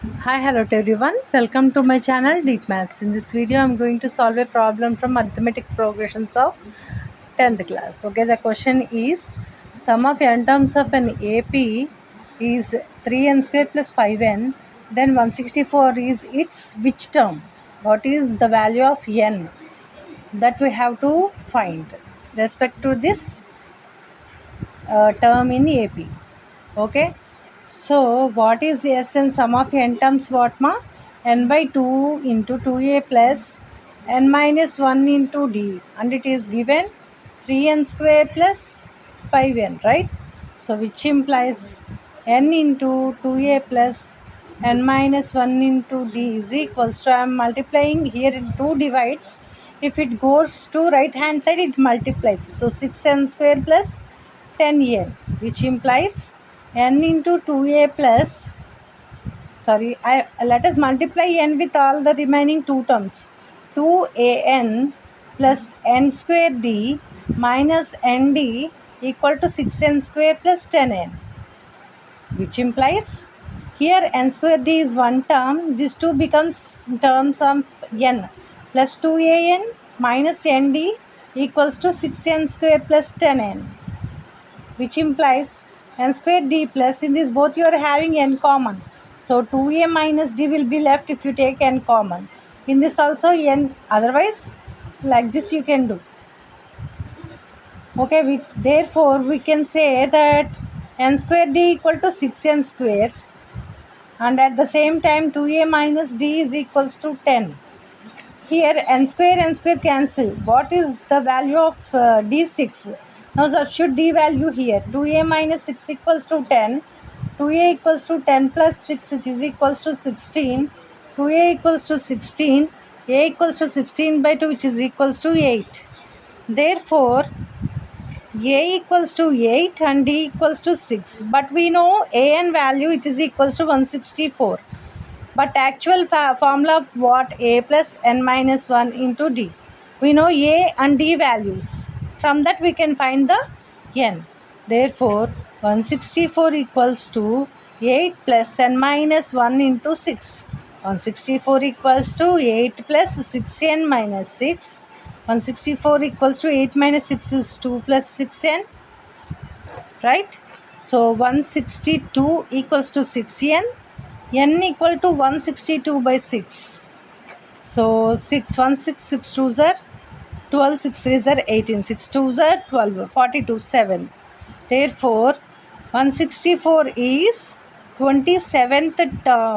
Hi, hello to everyone. Welcome to my channel Deep Maths. In this video, I'm going to solve a problem from arithmetic progressions of 10th class. Okay, the question is sum of n terms of an AP is 3n square plus 5n. Then 164 is its which term? What is the value of n that we have to find respect to this term in AP? Okay, so what is S and sum of n terms what ma? N by 2 into 2a plus n minus 1 into d, and it is given 3n square plus 5n, right? So which implies n into 2a plus n minus 1 into d is equals to, I am multiplying here in 2 divides. If it goes to right hand side, it multiplies. So 6n square plus 10n, which implies n into 2a plus, let us multiply n with all the remaining two terms. 2an plus n square d minus nd equal to 6n square plus 10n, which implies here n square d is one term, this 2 becomes terms of n, plus 2an minus nd equals to 6n square plus 10n, which implies n square d plus, in this both you are having n common, so 2a minus d will be left if you take n common. In this also n, otherwise like this you can do. Okay, therefore we can say that n square d equal to 6n square, and at the same time 2a minus d is equals to 10. Here n square cancel. What is the value of d6? Now substitute d value here. 2a minus 6 equals to 10. 2a equals to 10 plus 6, which is equals to 16. 2a equals to 16. A equals to 16 by 2, which is equals to 8. Therefore, a equals to 8 and d equals to 6. But we know an value, which is equals to 164. But actual formula of what? A plus n minus 1 into d. We know a and d values. From that we can find the n. Therefore, 164 equals to 8 plus n minus 1 into 6. 164 equals to 8 plus 6n minus 6. 164 equals to 8 minus 6 is 2 plus 6n, right? So 162 equals to 6n, n equal to 162 by 6. So 6 1 6 6 2s are 12, 6 3s are 18, 6 2s are 12, 42 7. Therefore 164 is 27th term.